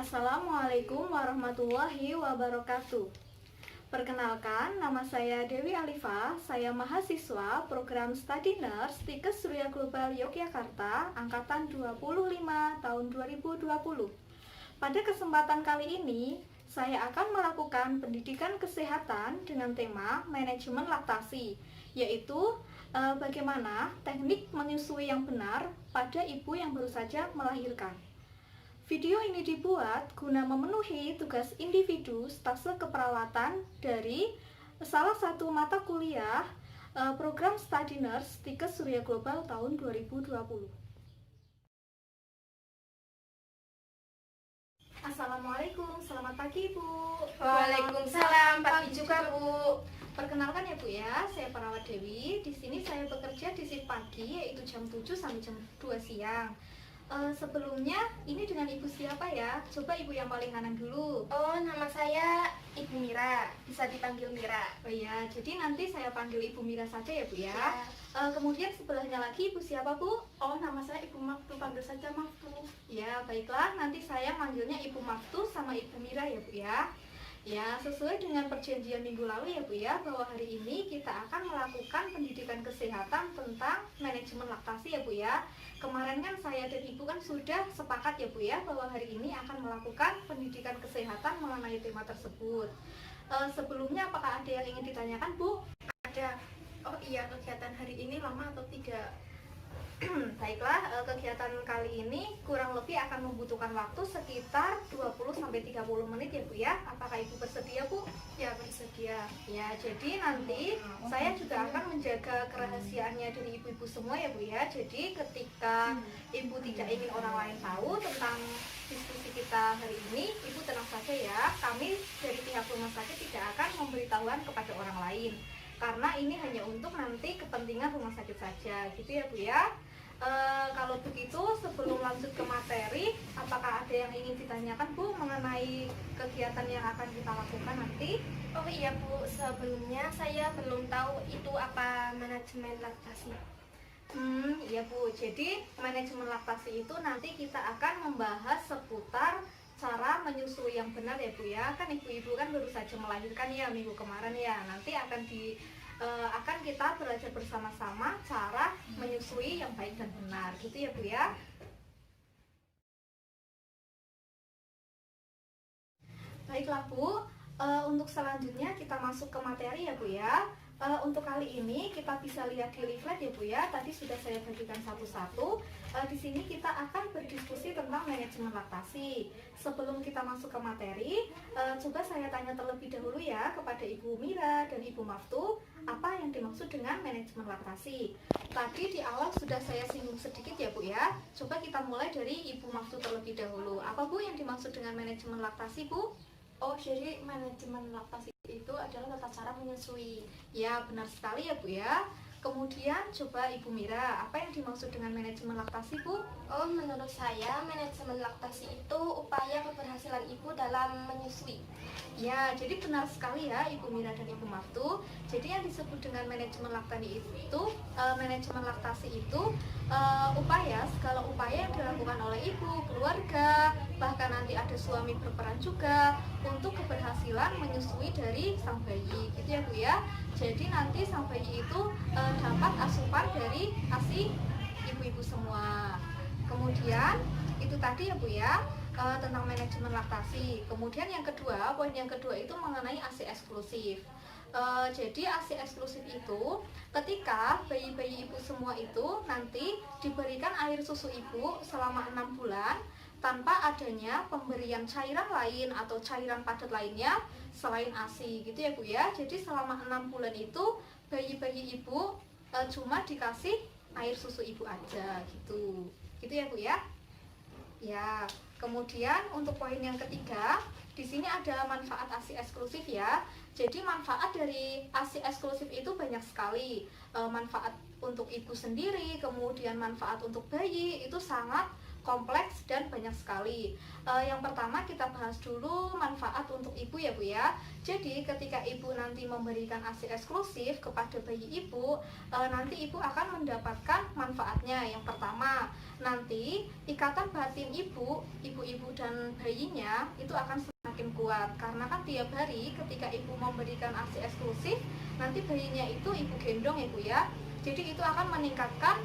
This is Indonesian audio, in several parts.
Assalamualaikum warahmatullahi wabarakatuh. Perkenalkan, nama saya Dewi Alifa. Saya mahasiswa program Study Nurse Tikes Surya Global Yogyakarta, angkatan 25 tahun 2020. Pada kesempatan kali ini, saya akan melakukan pendidikan kesehatan dengan tema manajemen laktasi, yaitu bagaimana teknik menyusui yang benar pada ibu yang baru saja melahirkan. Video ini dibuat guna memenuhi tugas individu stase keperawatan dari salah satu mata kuliah program Study Nurse Tikes Surya Global tahun 2020. Assalamualaikum, selamat pagi Bu. Waalaikumsalam, pagi juga Bu. Perkenalkan ya Bu ya, saya perawat Dewi. Di sini saya bekerja di shift pagi, yaitu jam 7 sampai jam 2 siang. Sebelumnya, ini dengan Ibu siapa ya? Coba Ibu yang paling kanan dulu. Oh, nama saya Ibu Mira, bisa dipanggil Mira. Oh ya, jadi nanti saya panggil Ibu Mira saja ya Bu ya. Ya. Kemudian sebelahnya lagi Ibu siapa Bu? Oh, nama saya Ibu Maftu, panggil saja Maftu. Ya, baiklah, nanti saya manggilnya Ibu Maftu sama Ibu Mira ya Bu ya. Ya, sesuai dengan perjanjian minggu lalu ya Bu ya, bahwa hari ini kita akan melakukan pendidikan kesehatan tentang manajemen laktasi ya Bu ya. Kemarin kan saya dan Ibu kan sudah sepakat ya Bu ya, bahwa hari ini akan melakukan pendidikan kesehatan mengenai tema tersebut. Sebelumnya apakah ada yang ingin ditanyakan Bu? Ada. Oh iya, kegiatan hari ini lama atau tidak? Baiklah, kegiatan kali ini kurang lebih akan membutuhkan waktu sekitar 20-30 menit ya Bu ya. Apakah Ibu bersedia Bu? Ya, bersedia. Ya, jadi nanti saya juga akan menjaga kerahasiaannya dari ibu-ibu semua ya Bu ya. Jadi ketika Ibu tidak ingin orang lain tahu tentang diskusi kita hari ini, Ibu tenang saja ya. Kami dari pihak rumah sakit tidak akan memberitahuan kepada orang lain, karena ini hanya untuk nanti kepentingan rumah sakit saja, gitu ya Bu ya. Kalau begitu, sebelum lanjut ke materi, apakah ada yang ingin ditanyakan Bu mengenai kegiatan yang akan kita lakukan nanti? Oh iya Bu, sebelumnya saya belum tahu itu apa manajemen laktasi. Iya Bu, jadi manajemen laktasi itu nanti kita akan membahas seputar cara menyusui yang benar ya Bu ya. Kan ibu-ibu kan baru saja melahirkan ya minggu kemarin ya. Nanti akan kita belajar bersama-sama cara menyusui yang baik dan benar, gitu ya Bu ya. Baiklah Bu, untuk selanjutnya kita masuk ke materi ya Bu ya. Untuk kali ini kita bisa lihat di leaflet ya Bu ya. Tadi sudah saya bagikan satu-satu. Di sini kita akan berdiskusi tentang manajemen laktasi. Sebelum kita masuk ke materi, coba saya tanya terlebih dahulu ya kepada Ibu Mira dan Ibu Maftu, apa yang dimaksud dengan manajemen laktasi. Tadi di awal sudah saya singgung sedikit ya Bu ya. Coba kita mulai dari Ibu Maftu terlebih dahulu. Apa Bu yang dimaksud dengan manajemen laktasi Bu? Oh, jadi manajemen laktasi itu adalah tata cara menyusui. Ya, benar sekali ya Bu ya. Kemudian coba Ibu Mira, apa yang dimaksud dengan manajemen laktasi Bu? Oh, menurut saya manajemen laktasi itu upaya keberhasilan ibu dalam menyusui. Ya, jadi benar sekali ya Ibu Mira dan Ibu Maftu. Jadi yang disebut dengan manajemen laktasi itu segala upaya yang dilakukan oleh ibu, keluarga, bahkan nanti ada suami berperan juga untuk keberhasilan menyusui dari sang bayi, gitu ya Bu ya. Jadi nanti sang bayi itu dapat asupan dari ASI ibu-ibu semua. Kemudian itu tadi ya Bu ya, tentang manajemen laktasi. Kemudian yang kedua, poin yang kedua itu mengenai ASI eksklusif. Jadi ASI eksklusif itu ketika bayi-bayi ibu semua itu nanti diberikan air susu ibu selama 6 bulan tanpa adanya pemberian cairan lain atau cairan padat lainnya selain ASI, gitu ya Bu ya. Jadi selama 6 bulan itu bayi-bayi ibu cuma dikasih air susu ibu aja gitu ya Bu ya. Ya, kemudian untuk poin yang ketiga, di sini ada manfaat ASI eksklusif ya. Jadi manfaat dari ASI eksklusif itu banyak sekali. Manfaat untuk ibu sendiri, kemudian manfaat untuk bayi itu sangat kompleks dan banyak sekali. Yang pertama kita bahas dulu manfaat untuk ibu ya Bu ya. Jadi ketika ibu nanti memberikan ASI eksklusif kepada bayi ibu, nanti ibu akan mendapatkan manfaatnya. Yang pertama, nanti ikatan batin ibu dan bayinya itu akan semakin kuat, karena kan tiap hari ketika ibu memberikan ASI eksklusif, nanti bayinya itu ibu gendong ya Bu ya. Jadi itu akan meningkatkan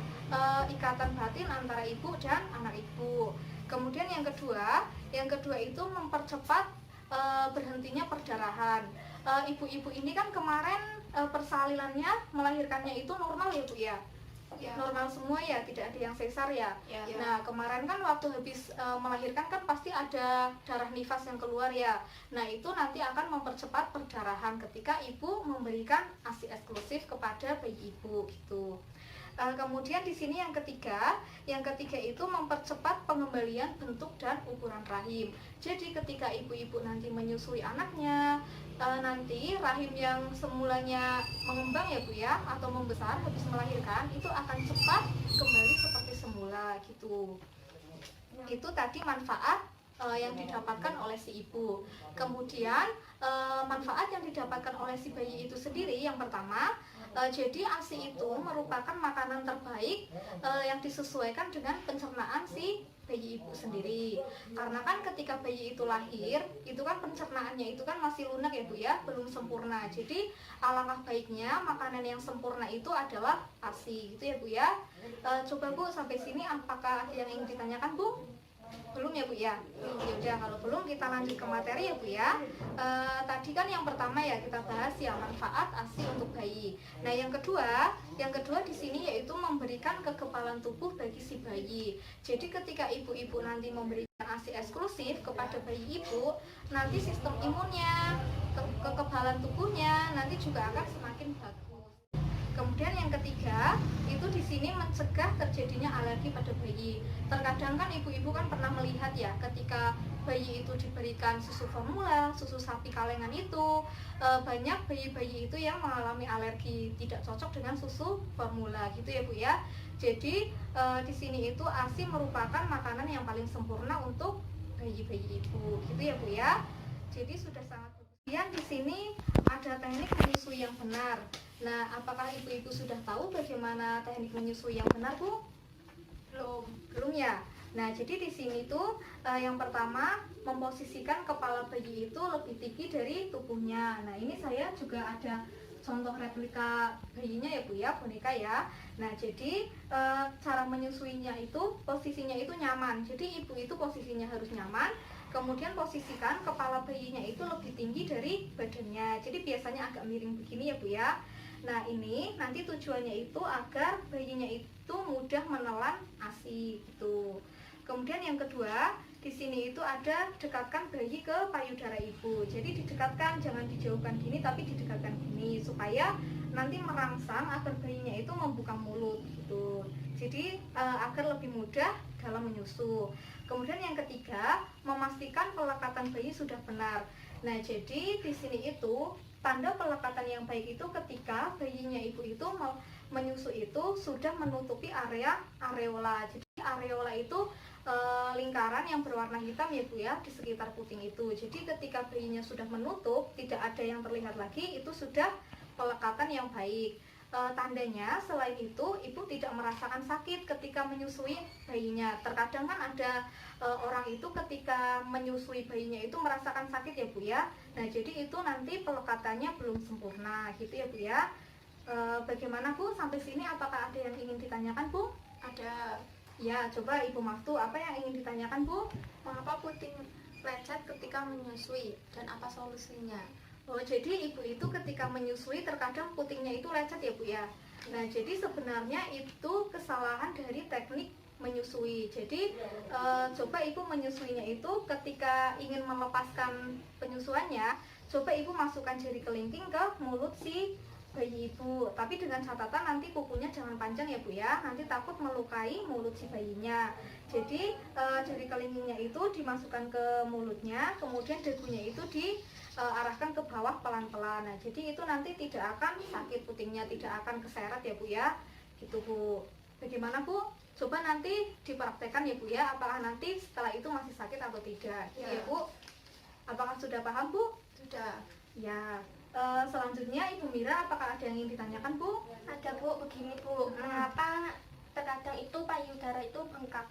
ikatan batin antara ibu dan anak ibu. Kemudian yang kedua itu mempercepat berhentinya perdarahan. Ibu-ibu ini kan kemarin persalilannya melahirkannya itu normal ya Bu ya. Normal semua ya, tidak ada yang sesar ya. Nah kemarin kan waktu habis melahirkan kan pasti ada darah nifas yang keluar ya. Nah itu nanti akan mempercepat perdarahan ketika ibu memberikan ASI eksklusif kepada bayi ibu gitu. Kemudian di sini yang ketiga itu mempercepat pengembalian bentuk dan ukuran rahim. Jadi ketika ibu-ibu nanti menyusui anaknya, nanti rahim yang semulanya mengembang ya Bu ya, atau membesar habis melahirkan, itu akan cepat kembali seperti semula gitu. Itu tadi manfaat yang didapatkan oleh si ibu. Kemudian manfaat yang didapatkan oleh si bayi itu sendiri, yang pertama, jadi ASI itu merupakan makanan terbaik yang disesuaikan dengan pencernaan si bayi ibu sendiri. Karena kan ketika bayi itu lahir, itu kan pencernaannya itu kan masih lunak ya Bu ya, belum sempurna. Jadi alangkah baiknya makanan yang sempurna itu adalah ASI gitu ya Bu ya. Coba Bu sampai sini apakah ada yang ingin ditanyakan Bu? Belum ya Bu ya? Yaudah kalau belum kita lanjut ke materi ya Bu ya. Tadi kan yang pertama ya kita bahas ya manfaat ASI untuk bayi. Nah yang kedua di sini yaitu memberikan kekebalan tubuh bagi si bayi. Jadi ketika ibu-ibu nanti memberikan ASI eksklusif kepada bayi ibu, nanti sistem imunnya, kekebalan tubuhnya nanti juga akan semakin bagus. Kemudian yang ketiga itu di sini mencegah terjadinya alergi pada bayi. Terkadang kan ibu-ibu kan pernah melihat ya, ketika bayi itu diberikan susu formula, susu sapi kalengan itu, banyak bayi-bayi itu yang mengalami alergi, tidak cocok dengan susu formula gitu ya Bu ya. Jadi di sini itu ASI merupakan makanan yang paling sempurna untuk bayi-bayi ibu gitu ya Bu ya. Jadi sudah sangat. Kemudian di sini ada teknik menyusui yang benar. Nah, apakah ibu-ibu sudah tahu bagaimana teknik menyusui yang benar, Bu? Belum ya. Nah, jadi di sini tuh yang pertama memposisikan kepala bayi itu lebih tinggi dari tubuhnya. Nah, ini saya juga ada contoh replika bayinya ya Bu ya, boneka ya. Nah, jadi cara menyusuinya itu posisinya itu nyaman. Jadi ibu itu posisinya harus nyaman. Kemudian posisikan kepala bayinya itu lebih tinggi dari badannya. Jadi biasanya agak miring begini ya Bu ya. Nah ini nanti tujuannya itu agar bayinya itu mudah menelan ASI gitu. Kemudian yang kedua di sini itu ada dekatkan bayi ke payudara ibu. Jadi didekatkan, jangan dijauhkan gini tapi didekatkan gini supaya nanti merangsang agar bayinya itu membuka mulut gitu. Jadi agar lebih mudah dalam menyusu. Kemudian yang ketiga, memastikan pelekatan bayi sudah benar. Nah, jadi di sini itu tanda pelekatan yang baik itu ketika bayinya ibu itu menyusu itu sudah menutupi area areola. Jadi areola itu lingkaran yang berwarna hitam ya Bu ya di sekitar puting itu. Jadi ketika bayinya sudah menutup, tidak ada yang terlihat lagi, itu sudah pelekatan yang baik. Tandanya selain itu ibu tidak merasakan sakit ketika menyusui bayinya. Terkadang kan ada orang itu ketika menyusui bayinya itu merasakan sakit ya Bu ya. Nah jadi itu nanti pelekatannya belum sempurna gitu ya Bu ya. Bagaimana Bu sampai sini, apakah ada yang ingin ditanyakan Bu? Ada. Ya coba Ibu Maftu, apa yang ingin ditanyakan Bu? Mengapa puting lecet ketika menyusui dan apa solusinya? Oh, jadi ibu itu ketika menyusui terkadang putingnya itu lecet ya Bu ya. Nah, jadi sebenarnya itu kesalahan dari teknik menyusui. Jadi coba ibu menyusuinya itu ketika ingin melepaskan penyusuannya, coba ibu masukkan jari kelingking ke mulut si bayi ibu. Tapi dengan catatan nanti kukunya jangan panjang ya Bu ya. Nanti takut melukai mulut si bayinya. Jadi jari kelingkingnya itu dimasukkan ke mulutnya, kemudian dagunya itu diarahkan ke bawah pelan-pelan. Nah, jadi itu nanti tidak akan sakit putingnya, tidak akan keseret ya Bu ya. Gitu Bu. Bagaimana Bu? Coba nanti dipraktekkan ya Bu ya, apakah nanti setelah itu masih sakit atau tidak. Ya. Ya Bu, apakah sudah paham Bu? Sudah. Ya. Selanjutnya Ibu Mira, apakah ada yang ingin ditanyakan Bu? Ada Bu, begini Bu, mengapa terkadang itu payudara itu bengkak?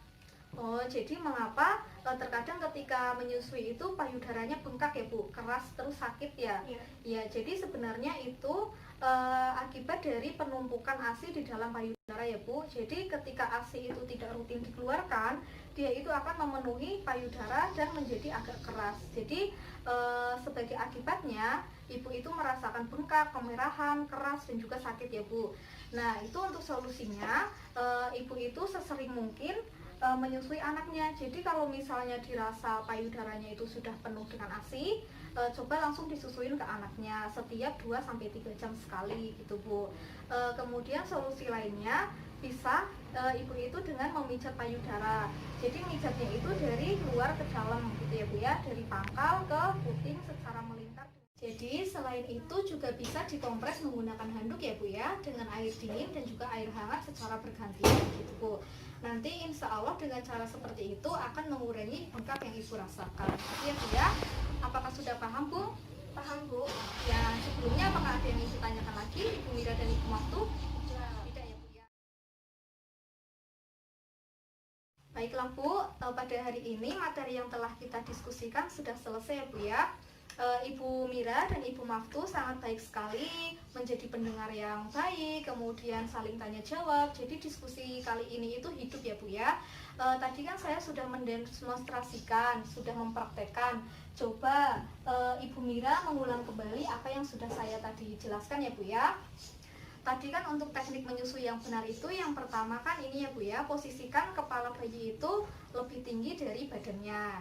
Oh, jadi mengapa terkadang ketika menyusui itu payudaranya bengkak ya Bu, keras terus sakit ya? Iya. Ya, jadi sebenarnya itu akibat dari penumpukan ASI di dalam payudara ya Bu. Jadi ketika ASI itu tidak rutin dikeluarkan, dia itu akan memenuhi payudara dan menjadi agak keras. Jadi sebagai akibatnya ibu itu merasakan bengkak, kemerahan, keras dan juga sakit ya Bu. Nah, itu untuk solusinya ibu itu sesering mungkin menyusui anaknya. Jadi kalau misalnya dirasa payudaranya itu sudah penuh dengan ASI, coba langsung disusuin ke anaknya setiap 2-3 jam sekali gitu Bu. Kemudian solusi lainnya bisa ibu itu dengan memijat payudara. Jadi mijatnya itu dari luar ke dalam gitu ya Bu ya, dari pangkal ke puting secara melingkar. Jadi selain itu juga bisa dikompres menggunakan handuk ya Bu ya, dengan air dingin dan juga air hangat secara bergantian gitu Bu. Nanti insya Allah dengan cara seperti itu akan mengurangi bengkak yang ibu rasakan. Oke ya Bu ya, apakah sudah paham Bu? Paham Bu? Ya, sebelumnya apakah ada yang ingin ditanyakan lagi Ibu Mira dan Ibu Maftu? Sudah. Tidak ya Bu ya. Baiklah Bu, pada hari ini materi yang telah kita diskusikan sudah selesai ya Bu ya. Ibu Mira dan Ibu Maftu sangat baik sekali, menjadi pendengar yang baik, kemudian saling tanya jawab. Jadi diskusi kali ini itu hidup ya Bu ya. Tadi kan saya sudah mendemonstrasikan, sudah mempraktekkan. Coba Ibu Mira mengulang kembali apa yang sudah saya tadi jelaskan ya Bu ya. Tadi kan untuk teknik menyusui yang benar itu yang pertama kan ini ya Bu ya, posisikan kepala bayi itu lebih tinggi dari badannya.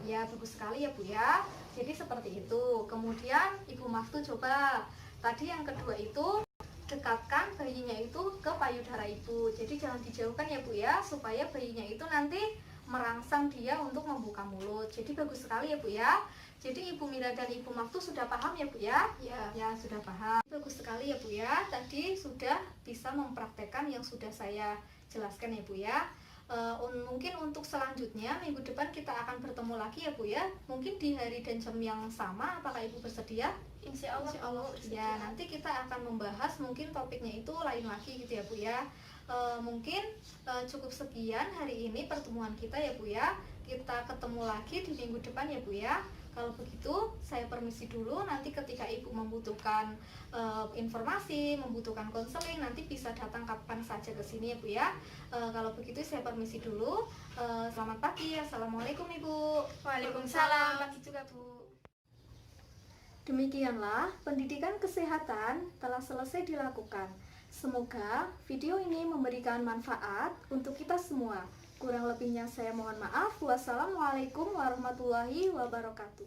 Ya, bagus sekali ya Bu ya. Jadi seperti itu. Kemudian Ibu Maftu coba. Tadi yang kedua itu dekatkan bayinya itu ke payudara ibu. Jadi jangan dijauhkan ya Bu ya, supaya bayinya itu nanti merangsang dia untuk membuka mulut. Jadi bagus sekali ya Bu ya. Jadi Ibu Mira dan Ibu Maftu sudah paham ya Bu ya? Ya, sudah paham. Bagus sekali ya Bu ya. Tadi sudah bisa mempraktekkan yang sudah saya jelaskan ya Bu ya. Mungkin untuk selanjutnya minggu depan kita akan bertemu lagi ya Bu ya. Mungkin di hari dan jam yang sama. Apakah Ibu bersedia? Insya Allah. Ya, nanti kita akan membahas mungkin topiknya itu lain lagi gitu ya Bu ya. Mungkin cukup sekian hari ini pertemuan kita ya Bu ya. Kita ketemu lagi di minggu depan ya Bu ya. Kalau begitu saya permisi dulu. Nanti ketika Ibu membutuhkan informasi, membutuhkan konseling, nanti bisa datang kapan saja ke sini ya Bu ya. Kalau begitu saya permisi dulu. Selamat pagi. Assalamualaikum Ibu. Waalaikumsalam. Pagi juga Bu. Demikianlah pendidikan kesehatan telah selesai dilakukan. Semoga video ini memberikan manfaat untuk kita semua. Kurang lebihnya saya mohon maaf. Wassalamualaikum warahmatullahi wabarakatuh.